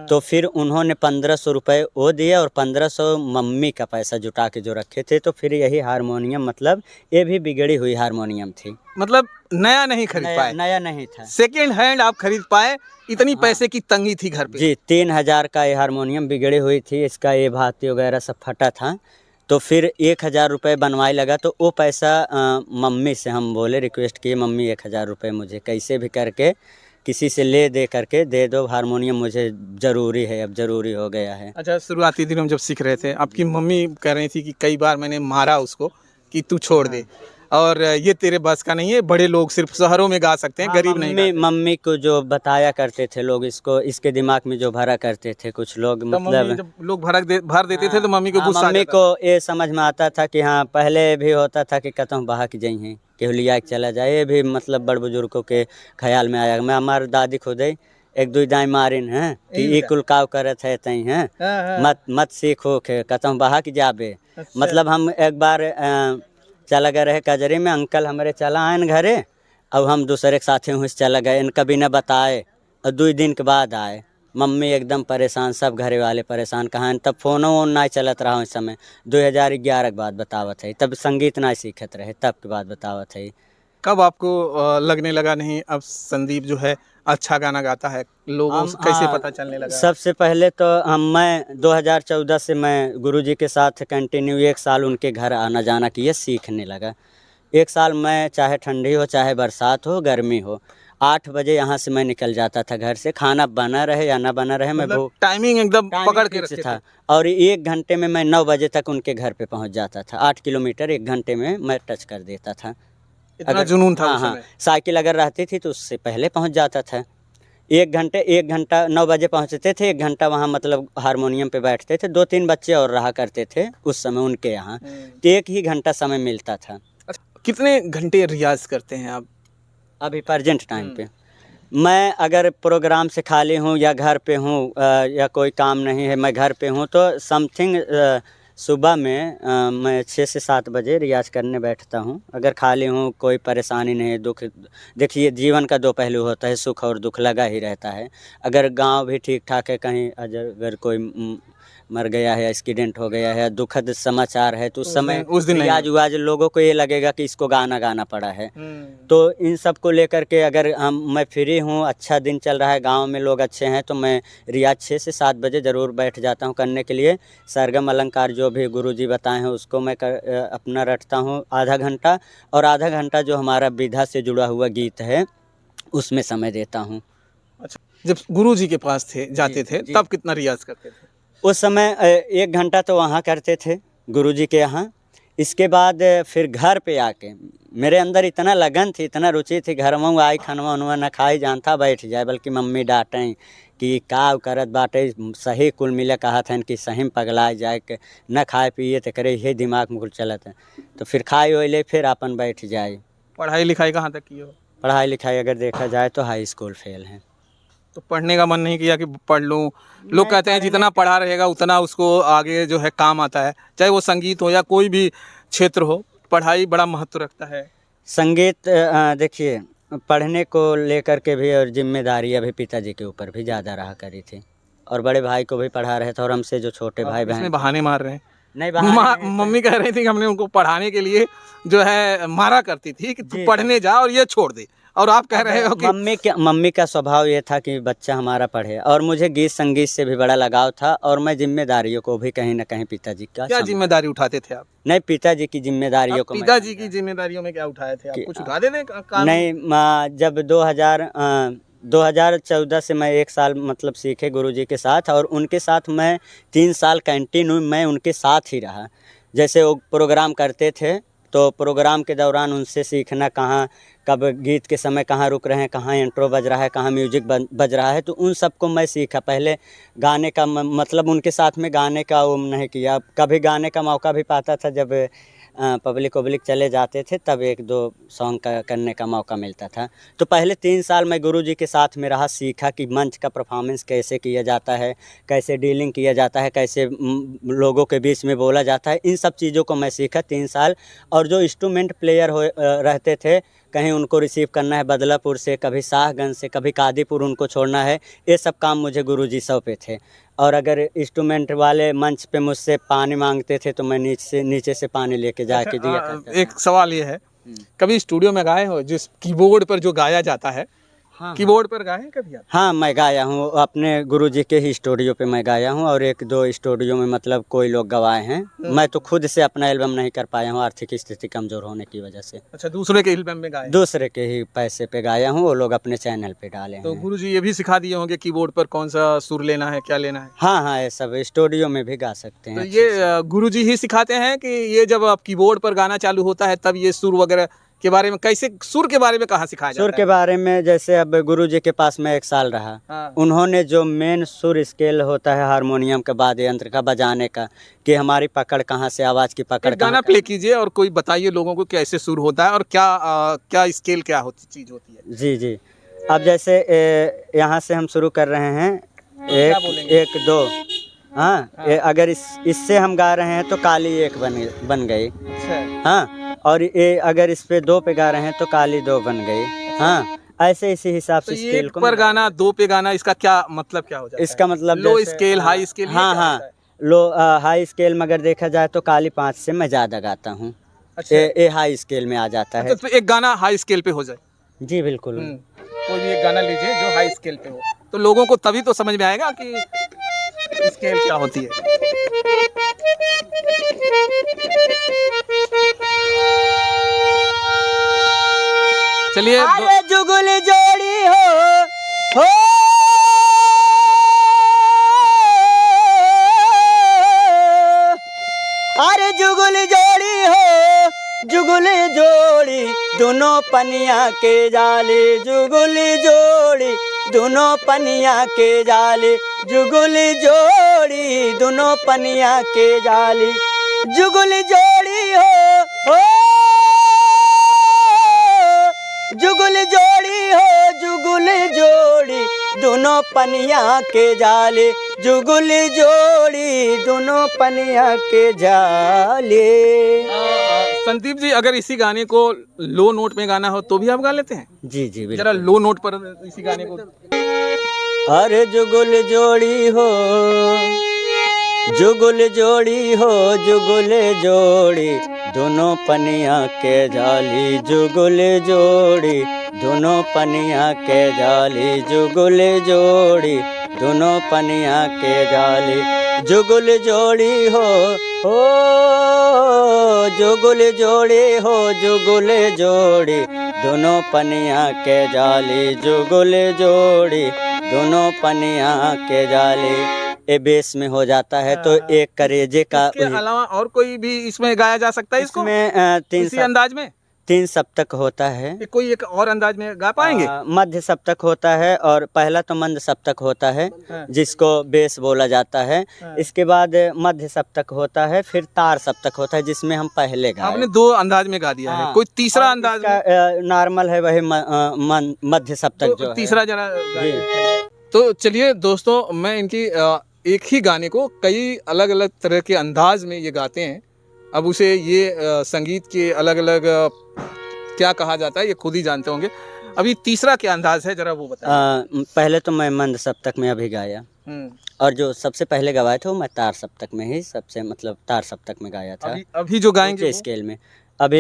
[SPEAKER 4] तो फिर उन्होंने 1500 रुपये वो दिए और 1500 मम्मी का पैसा जुटा के जो रखे थे, तो फिर यही हारमोनियम, मतलब ये भी बिगड़ी हुई हारमोनियम थी,
[SPEAKER 1] मतलब नया नहीं खरीद पाए?
[SPEAKER 4] नया नहीं था,
[SPEAKER 1] सेकेंड हैंड आप खरीद पाए, इतनी पैसे की तंगी थी घर पे?
[SPEAKER 4] जी। 3000 का ये हारमोनियम बिगड़ी हुई थी, इसका ये भाती वगैरह सब फटा था। तो फिर 1000 रुपये बनवाई लगा। तो वो पैसा मम्मी से हम बोले, रिक्वेस्ट किए, मम्मी 1000 रुपये मुझे कैसे भी करके किसी से ले दे करके दे दो, हारमोनियम मुझे ज़रूरी है, अब ज़रूरी हो गया है।
[SPEAKER 1] अच्छा, शुरुआती दिनों में जब सीख रहे थे, आपकी मम्मी कह रही थी कि कई बार मैंने मारा उसको कि तू छोड़ दे, और ये तेरे बस का नहीं है, बड़े लोग सिर्फ शहरों में गा सकते हैं, गरीब नहीं गाते।
[SPEAKER 4] मम्मी को जो बताया करते थे लोग, इसको इसके दिमाग में जो भरा करते थे कुछ लोग,
[SPEAKER 1] तो
[SPEAKER 4] मतलब
[SPEAKER 1] मम्मी जब लोग भर देते थे तो मम्मी को
[SPEAKER 4] हाँ,
[SPEAKER 1] गुस्सा आ
[SPEAKER 4] मम्मी
[SPEAKER 1] जाता
[SPEAKER 4] को ये समझ में आता था कि हाँ, पहले भी होता था कि कतहु बहा के जाई हैं, केहू लिया के चला जाए, ये भी मतलब बड़ बुजुर्गों के ख्याल में आया। मैं हमारे दादी खुद ही 1-2 दाई मारिन हैं कि ये कुल काव करत है तई हैं, मत सीखो के कतहु बहा के जाबे। मतलब हम एक बार चला गए रहे कजरी में, अंकल हमारे चला आए घरे, अब हम दूसरे के साथे हुई चला गए, इनका बिना बताए, और 2 दिन के बाद आए। मम्मी एकदम परेशान, सब घरे वाले परेशान, कहाँ तब फोनो वोन ना चलत रहा उस समय, 2011 के बाद बतावत है, तब संगीत ना सीखत रहे, तब के बाद बतावत है।
[SPEAKER 1] कब आपको लगने लगा नहीं अब संदीप जो है अच्छा गाना गाता है, लोगों को कैसे पता चलने लगा?
[SPEAKER 4] सबसे पहले तो मैं 2014 से मैं गुरुजी के साथ कंटिन्यू 1 साल उनके घर आना जाना किया, सीखने लगा। 1 साल मैं, चाहे ठंडी हो, चाहे बरसात हो, गर्मी हो, 8 बजे यहाँ से मैं निकल जाता था घर से, खाना बना रहे या ना बना रहे, मैं
[SPEAKER 1] मतलब टाइमिंग एकदम पकड़ के रखते
[SPEAKER 4] था। और 1 घंटे में मैं 9 बजे तक उनके घर पे पहुँच जाता था। 8 किलोमीटर 1 घंटे में मैं टच कर देता था।
[SPEAKER 1] इतना जुनून था
[SPEAKER 4] हाँ,
[SPEAKER 1] उस
[SPEAKER 4] हाँ,
[SPEAKER 1] समय?
[SPEAKER 4] साइकिल अगर रहती थी तो उससे पहले पहुंच जाता था। 1 घंटा 9 बजे पहुंचते थे, 1 घंटा वहाँ मतलब हारमोनियम पे बैठते थे। 2-3 बच्चे और रहा करते थे उस समय उनके यहाँ, तो 1 ही घंटा समय मिलता था।
[SPEAKER 1] अच्छा, कितने घंटे रियाज करते हैं आप
[SPEAKER 4] अभी प्रेजेंट टाइम पे? मैं अगर प्रोग्राम से खाली हूँ या घर पे हूँ, या कोई काम नहीं है, मैं घर पे हूँ, तो समथिंग सुबह में मैं 6 से 7 बजे रियाज करने बैठता हूँ। अगर खाली हूँ, कोई परेशानी नहीं है, दुख, देखिए जीवन का दो पहलू होता है, सुख और दुख लगा ही रहता है। अगर गांव भी ठीक ठाक है, कहीं अगर कोई मर गया है, एक्सीडेंट हो गया है, दुखद समाचार है, तो उस समय
[SPEAKER 1] उस दिन नहीं
[SPEAKER 4] रियाज उवाज लोगों को ये लगेगा कि इसको गाना गाना पड़ा है। तो इन सब को लेकर के अगर मैं फ्री हूँ, अच्छा दिन चल रहा है, गांव में लोग अच्छे हैं, तो मैं रियाज 6 से 7 बजे ज़रूर बैठ जाता हूँ करने के लिए। सरगम अलंकार जो भी गुरुजी बताए हैं उसको मैं अपना रटता हूँ आधा घंटा, और आधा घंटा जो हमारा विधा से जुड़ा हुआ गीत है उसमें समय देता हूँ।
[SPEAKER 1] अच्छा, जब गुरु जी के पास थे, जाते थे,
[SPEAKER 4] जी।
[SPEAKER 1] तब कितना रियाज करते थे?
[SPEAKER 4] उस समय 1 घंटा तो वहाँ करते थे गुरुजी के यहाँ। इसके बाद फिर घर पे आके मेरे अंदर इतना लगन थी, इतना रुचि थी, घर में आई खानवा उनवा न खाई जानता बैठ जाए, बल्कि मम्मी डांटें कि का करत बाटे, सही कुल मिले कहा था कि सही में पगलाए जाए के न खाए पिए तो करे, ये दिमाग में कुल चलत है। तो फिर खाई हो ले फिर अपन बैठ जाए।
[SPEAKER 1] पढ़ाई लिखाई कहाँ तक की हो?
[SPEAKER 4] पढ़ाई लिखाई अगर देखा जाए तो हाई स्कूल फेल है।
[SPEAKER 1] तो पढ़ने का मन नहीं किया कि पढ़ लूँ? लोग कहते हैं जितना पढ़ा रहेगा उतना उसको आगे जो है काम आता है, चाहे वो संगीत हो या कोई भी क्षेत्र हो, पढ़ाई बड़ा महत्व रखता है।
[SPEAKER 4] संगीत देखिए, पढ़ने को लेकर के भी और जिम्मेदारी अभी पिताजी के ऊपर भी ज़्यादा रहा करी थी, और बड़े भाई को भी पढ़ा रहे थे, और हमसे जो छोटे भाई बहन
[SPEAKER 1] इसमें बहाने मार रहे हैं।
[SPEAKER 4] नहीं बहाने नहीं,
[SPEAKER 1] मम्मी कह रही थी कि हमने उनको पढ़ाने के लिए जो है मारा करती थी कि तू
[SPEAKER 4] जी,
[SPEAKER 1] पढ़ने जा और ये छोड़ दे, और आप कह रहे हो कि
[SPEAKER 4] मम्मी का स्वभाव ये था कि बच्चा हमारा पढ़े, और मुझे गीत संगीत से भी बड़ा लगाव था, और मैं जिम्मेदारियों को भी कहीं ना कहीं पिताजी का
[SPEAKER 1] क्या जिम्मेदारी उठाते थे आप?
[SPEAKER 4] नहीं, पिताजी की जिम्मेदारियों को मैं
[SPEAKER 1] पिताजी की जिम्मेदारियों में क्या उठाए थे आप? कुछ उठा देते काम?
[SPEAKER 4] नहीं, जब 2014 से मैं 1 साल मतलब सीखे गुरुजी के साथ, और उनके साथ मैं 3 साल कंटिन्यू मैं उनके साथ ही रहा। जैसे वो प्रोग्राम करते थे तो प्रोग्राम के दौरान उनसे सीखना, कहाँ कब गीत के समय कहाँ रुक रहे हैं, कहाँ इंट्रो बज रहा है, कहाँ म्यूजिक बज रहा है, तो उन सब को मैं सीखा। पहले गाने का मतलब उनके साथ में गाने का वो नहीं किया, कभी गाने का मौका भी पाता था जब पब्लिक चले जाते थे, तब 1-2 सॉन्ग करने का मौका मिलता था। तो पहले 3 साल मैं गुरुजी के साथ में रहा, सीखा कि मंच का परफॉर्मेंस कैसे किया जाता है, कैसे डीलिंग किया जाता है, कैसे लोगों के बीच में बोला जाता है, इन सब चीज़ों को मैं सीखा 3 साल। और जो इंस्ट्रूमेंट प्लेयर रहते थे, कहीं उनको रिसीव करना है बदलापुर से, कभी शाहगंज से, कभी कादीपुर उनको छोड़ना है, ये सब काम मुझे गुरुजी सौंपे थे। और अगर इंस्ट्रूमेंट वाले मंच पे मुझसे पानी मांगते थे तो मैं नीचे से पानी लेके जाके दिया करता था।
[SPEAKER 1] एक सवाल ये है, कभी स्टूडियो में गाए हो जिस कीबोर्ड पर जो गाया जाता है?
[SPEAKER 4] हाँ,
[SPEAKER 1] कीबोर्ड पर गाए हैं कभी आप?
[SPEAKER 4] हाँ, मैं गाया हूँ अपने गुरुजी के ही स्टूडियो पे मैं गाया हूँ, और 1-2 स्टूडियो में मतलब कोई लोग गवाए हैं। मैं तो खुद से अपना एल्बम नहीं कर पाया हूँ, आर्थिक स्थिति कमज़ोर होने की वजह से।
[SPEAKER 1] अच्छा, दूसरे के एल्बम में गाए?
[SPEAKER 4] दूसरे के ही पैसे पे गाया हूँ, वो लोग अपने चैनल पे डाले
[SPEAKER 1] तो
[SPEAKER 4] हैं।
[SPEAKER 1] गुरुजी ये भी सिखा दिए होंगे कीबोर्ड पर कौन सा सुर लेना है, क्या लेना है?
[SPEAKER 4] हाँ, ये सब स्टूडियो में भी गा सकते
[SPEAKER 1] तो
[SPEAKER 4] हैं।
[SPEAKER 1] ये गुरुजी ही सिखाते हैं कि ये जब आप कीबोर्ड पर गाना चालू होता है तब ये सुर वगैरह के बारे में, कैसे सुर के बारे में कहाँ सिखाया जाता
[SPEAKER 4] सुर
[SPEAKER 1] है?
[SPEAKER 4] के बारे में जैसे अब गुरुजी के पास मैं 1 साल रहा,
[SPEAKER 1] हाँ।
[SPEAKER 4] उन्होंने जो मेन सुर स्केल होता है हारमोनियम का, वाद्य यंत्र का बजाने का, कि हमारी पकड़ कहाँ से, आवाज़ की पकड़
[SPEAKER 1] एक गाना प्ले कीजिए और कोई बताइए लोगों को कैसे सुर होता है और क्या स्केल क्या होती चीज़ होती है।
[SPEAKER 4] जी। अब जैसे यहाँ से हम शुरू कर रहे हैं,
[SPEAKER 1] क्या बोलेंगे?
[SPEAKER 4] 1 2, हाँ, अगर इससे हम गा रहे हैं तो काली 1 बन गई,
[SPEAKER 1] अच्छा।
[SPEAKER 4] हाँ, और ये अगर इस पे 2 पे गा रहे हैं तो काली 2 बन गई, हाँ, ऐसे इसी हिसाब
[SPEAKER 1] तो
[SPEAKER 4] से
[SPEAKER 1] ये
[SPEAKER 4] स्केल
[SPEAKER 1] एक
[SPEAKER 4] को
[SPEAKER 1] पर गाना, 2 पे गाना, इसका क्या मतलब क्या हो जाता है?
[SPEAKER 4] इसका मतलब
[SPEAKER 1] लो
[SPEAKER 4] जैसे,
[SPEAKER 1] स्केल, हाई स्केल, ये
[SPEAKER 4] हाँ
[SPEAKER 1] क्या
[SPEAKER 4] हाँ,
[SPEAKER 1] होता है?
[SPEAKER 4] लो हाई स्केल में अगर देखा जाए तो काली 5 से मैं ज़्यादा गाता हूँ।
[SPEAKER 1] अच्छा।
[SPEAKER 4] ये हाई स्केल में आ जाता है।
[SPEAKER 1] तो एक गाना हाई स्केल पे हो जाए।
[SPEAKER 4] जी बिल्कुल।
[SPEAKER 1] कोई भी एक गाना लीजिए जो हाई स्केल पे हो, तो लोगों को तभी तो समझ में आएगा कि स्केल क्या होती है। चलिए
[SPEAKER 2] अरे जुगल जोड़ी हो अरे जुगल जोड़ी हो, जुगल जोड़ी दोनों पनिया के जाले, जुगल जोड़ी दोनों पनिया के जाले, जुगल जोड़ी दोनों पनिया के जाले, जुगल जोड़ी हो जुगल जोड़ी हो, जुगल जोड़ी दोनों पनिया के जाले, जुगुल जोड़ी दोनों पनिया के जाले।
[SPEAKER 1] संदीप जी, अगर इसी गाने को लो नोट में गाना हो तो भी आप गा लेते हैं?
[SPEAKER 4] जी जी
[SPEAKER 1] जरा
[SPEAKER 4] बिल्कुल।
[SPEAKER 1] लो नोट पर इसी गाने को।
[SPEAKER 2] अरे जुगुल जोड़ी हो, जुगुल जोड़ी हो, जुगुल जोड़ी दोनों पनिया के जाली, जुगुल जोड़ी दोनों पनिया के जाली, जुगुल जोड़ी दोनों पनिया के जाली, जुगुल जोड़ी हो, जुगुल जोड़ी हो, जुगुल जोड़ी दोनों पनिया के जाली, जुगुल जोड़ी दोनों पनिया के जाली। ये बेस में हो जाता है तो एक करेजे का।
[SPEAKER 1] इसके अलावा और कोई भी इसमें गाया जा सकता है इसको?
[SPEAKER 2] इसमें
[SPEAKER 1] इसी अंदाज में
[SPEAKER 2] 3 सप्तक होता है।
[SPEAKER 1] कोई एक और अंदाज में गा पाएंगे?
[SPEAKER 2] मध्य सप्तक होता है और पहला तो मंद सप्तक होता है जिसको बेस बोला जाता है। इसके बाद मध्य सप्तक होता है, फिर तार सप्तक होता है जिसमें हम पहले गाए।
[SPEAKER 1] आपने 2 अंदाज में गा दिया है, कोई तीसरा अंदाज में?
[SPEAKER 2] नॉर्मल है वही मध्य सप्तक जो है।
[SPEAKER 1] तीसरा जरा तो चलिए दोस्तों, मैं इनकी एक ही गाने को कई अलग अलग तरह के अंदाज में ये गाते हैं। अब उसे ये संगीत के अलग अलग क्या कहा जाता है ये खुद ही जानते होंगे। अभी तीसरा क्या अंदाज है, जरा वो बताइए।
[SPEAKER 2] पहले तो मैं मंद सप्तक में अभी गाया, और जो सबसे पहले गवाए थे वो मैं तार सप्तक में ही सबसे मतलब तार सप्तक में गाया था।
[SPEAKER 1] अभी जो गाएंगे
[SPEAKER 2] स्केल में। अभी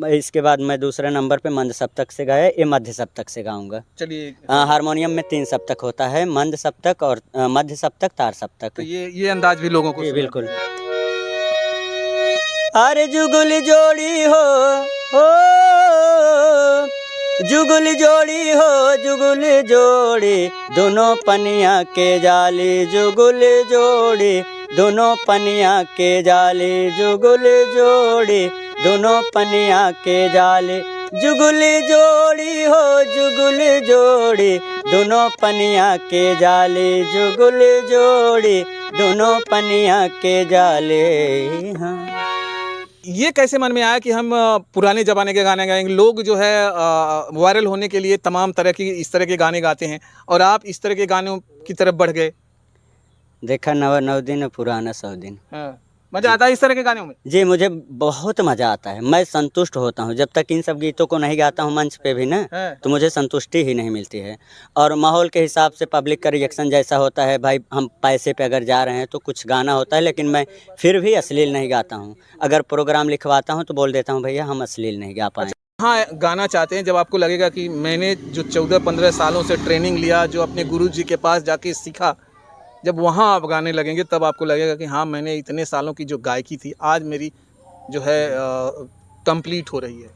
[SPEAKER 2] इसके बाद मैं दूसरे नंबर पे मंद सप्तक से गाया, ये मध्य सप्तक से गाऊंगा।
[SPEAKER 1] चलिए।
[SPEAKER 2] हारमोनियम में 3 सप्तक होता है, मंद सप्तक और मध्य सप्तक, तार सप्तक।
[SPEAKER 1] तो ये अंदाज भी लोगों को
[SPEAKER 2] बिल्कुल। अरे जुगुल जोड़ी हो, जुगुल जोड़ी हो, जुगुल जोड़ी दोनों पनिया के जाली, जुगुल जोड़ी दोनों पनिया के जाली, जुगुल जोड़ी दोनों पनिया के जाली, जुगुल जोड़ी हो, जुगुल जोड़ी दोनों पनिया के जाली, जुगुल जोड़ी दोनों पनिया के जाले। हाँ।
[SPEAKER 1] ये कैसे मन में आया कि हम पुराने ज़माने के गाने गाएंगे? लोग जो है वायरल होने के लिए तमाम तरह की इस तरह के गाने गाते हैं और आप इस तरह के गानों की तरफ बढ़ गए।
[SPEAKER 2] देखा 9 दिन पुराना 100 दिन।
[SPEAKER 1] हाँ। मज़ा आता है इस तरह के गानों में?
[SPEAKER 2] जी, मुझे बहुत मज़ा आता है। मैं संतुष्ट होता हूँ जब तक इन सब गीतों को नहीं गाता हूँ मंच पे भी ना, तो मुझे संतुष्टि ही नहीं मिलती है। और माहौल के हिसाब से पब्लिक का रिएक्शन जैसा होता है, भाई हम पैसे पे अगर जा रहे हैं तो कुछ गाना होता है, लेकिन मैं फिर भी अश्लील नहीं गाता हूँ। अगर प्रोग्राम लिखवाता हूँ तो बोल देता हूँ भैया हम अश्लील नहीं गा पाए।
[SPEAKER 1] हाँ, गाना चाहते हैं जब आपको लगेगा कि मैंने जो 14-15 सालों से ट्रेनिंग लिया, जो अपने गुरु जी के पास जाके सीखा, जब वहाँ आप गाने लगेंगे तब आपको लगेगा कि हाँ, मैंने इतने सालों की जो गायकी थी आज मेरी जो है कंप्लीट हो रही है।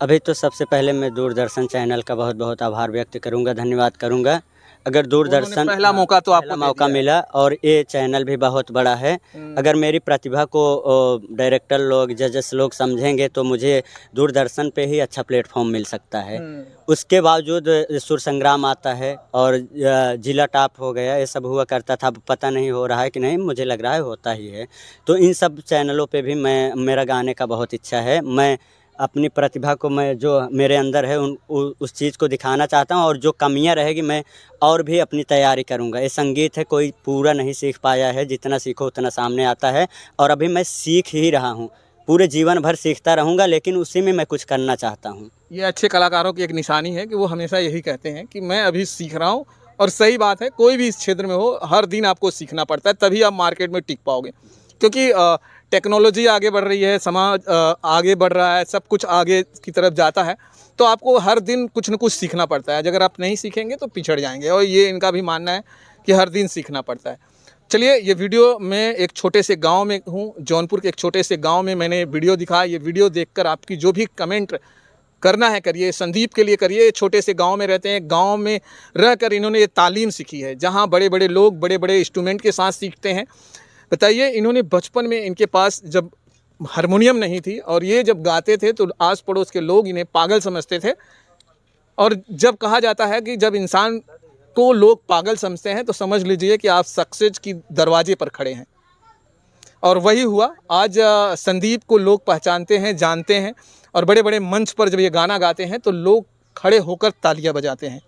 [SPEAKER 2] अभी तो सबसे पहले मैं दूरदर्शन चैनल का बहुत बहुत आभार व्यक्त करूँगा, धन्यवाद करूँगा। अगर दूरदर्शन
[SPEAKER 1] पहला मौका तो आपको
[SPEAKER 2] मौका मिला, और ये चैनल भी बहुत बड़ा है। अगर मेरी प्रतिभा को डायरेक्टर लोग, जजेस लोग समझेंगे तो मुझे दूरदर्शन पे ही अच्छा प्लेटफॉर्म मिल सकता है। उसके बावजूद सुर संग्राम आता है और जिला टॉप हो गया, ये सब हुआ करता था। पता नहीं हो रहा है कि नहीं, मुझे लग रहा है होता ही है। तो इन सब चैनलों पे भी मेरा गाने का बहुत इच्छा है। मैं अपनी प्रतिभा को, मैं जो मेरे अंदर है उस चीज़ को दिखाना चाहता हूँ, और जो कमियाँ रहेगी मैं और भी अपनी तैयारी करूँगा। ये संगीत है, कोई पूरा नहीं सीख पाया है, जितना सीखो उतना सामने आता है, और अभी मैं सीख ही रहा हूँ। पूरे जीवन भर सीखता रहूँगा, लेकिन उसी में मैं कुछ करना चाहता हूँ।
[SPEAKER 1] ये अच्छे कलाकारों की एक निशानी है कि वो हमेशा यही कहते हैं कि मैं अभी सीख रहा हूँ। और सही बात है, कोई भी इस क्षेत्र में हो, हर दिन आपको सीखना पड़ता है, तभी आप मार्केट में टिक पाओगे। क्योंकि टेक्नोलॉजी आगे बढ़ रही है, समाज आगे बढ़ रहा है, सब कुछ आगे की तरफ जाता है, तो आपको हर दिन कुछ न कुछ सीखना पड़ता है। अगर आप नहीं सीखेंगे तो पिछड़ जाएंगे, और ये इनका भी मानना है कि हर दिन सीखना पड़ता है। चलिए, ये वीडियो मैं एक छोटे से गांव में हूँ, जौनपुर के एक छोटे से गांव में मैंने वीडियो दिखाया। ये वीडियो देखकर आपकी जो भी कमेंट करना है करिए, संदीप के लिए करिए। छोटे से गांव में रहते हैं, गांव में रहकर इन्होंने ये तालीम सीखी है, जहाँ बड़े बड़े लोग बड़े बड़े इंस्ट्रूमेंट के साथ सीखते हैं। बताइए, इन्होंने बचपन में, इनके पास जब हारमोनियम नहीं थी और ये जब गाते थे तो आस पड़ोस के लोग इन्हें पागल समझते थे। और जब कहा जाता है कि जब इंसान को लोग पागल समझते हैं तो समझ लीजिए कि आप सक्सेस की दरवाजे पर खड़े हैं। और वही हुआ, आज संदीप को लोग पहचानते हैं, जानते हैं, और बड़े बड़े मंच पर जब ये गाना गाते हैं तो लोग खड़े होकर तालियां बजाते हैं।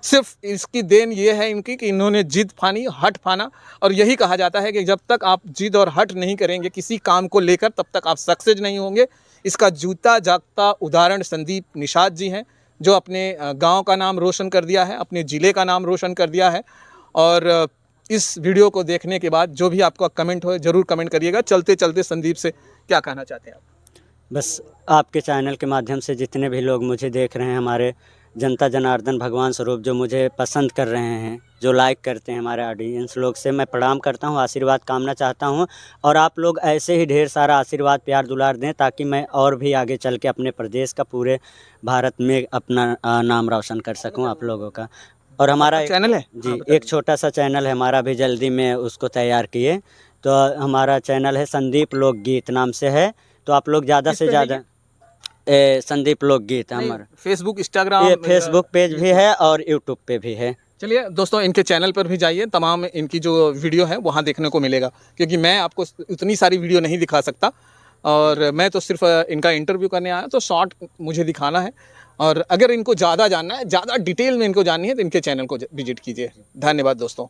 [SPEAKER 1] सिर्फ इसकी देन ये है इनकी कि इन्होंने जिद फानी, हट फाना। और यही कहा जाता है कि जब तक आप जिद और हट नहीं करेंगे किसी काम को लेकर, तब तक आप सक्सेस नहीं होंगे। इसका जूता जागता उदाहरण संदीप निषाद जी हैं, जो अपने गांव का नाम रोशन कर दिया है, अपने ज़िले का नाम रोशन कर दिया है। और इस वीडियो को देखने के बाद जो भी आपका कमेंट हो ज़रूर कमेंट करिएगा। चलते चलते संदीप से क्या कहना चाहते हैं आप?
[SPEAKER 4] बस आपके चैनल के माध्यम से जितने भी लोग मुझे देख रहे हैं, हमारे जनता जनार्दन भगवान स्वरूप जो मुझे पसंद कर रहे हैं, जो लाइक करते हैं, हमारे ऑडियंस लोग से मैं प्रणाम करता हूं, आशीर्वाद कामना चाहता हूं। और आप लोग ऐसे ही ढेर सारा आशीर्वाद प्यार दुलार दें, ताकि मैं और भी आगे चल के अपने प्रदेश का, पूरे भारत में अपना नाम रोशन कर सकूं आप लोगों का। और हमारा
[SPEAKER 1] चैनल है
[SPEAKER 4] जी एक छोटा सा चैनल है हमारा, भी जल्दी में उसको तैयार किए। तो हमारा चैनल है संदीप लोकगीत नाम से है। तो आप लोग ज़्यादा से ज़्यादा संदीप लोकगीत हमारा
[SPEAKER 1] फेसबुक, इंस्टाग्राम,
[SPEAKER 4] ये फेसबुक पेज भी है और यूट्यूब पे भी है।
[SPEAKER 1] चलिए दोस्तों, इनके चैनल पर भी जाइए, तमाम इनकी जो वीडियो है वहाँ देखने को मिलेगा, क्योंकि मैं आपको उतनी सारी वीडियो नहीं दिखा सकता। और मैं तो सिर्फ इनका इंटरव्यू करने आया, तो शॉर्ट मुझे दिखाना है। और अगर इनको ज़्यादा जानना है, ज़्यादा डिटेल में इनको जाननी है, तो इनके चैनल को विजिट कीजिए। धन्यवाद दोस्तों।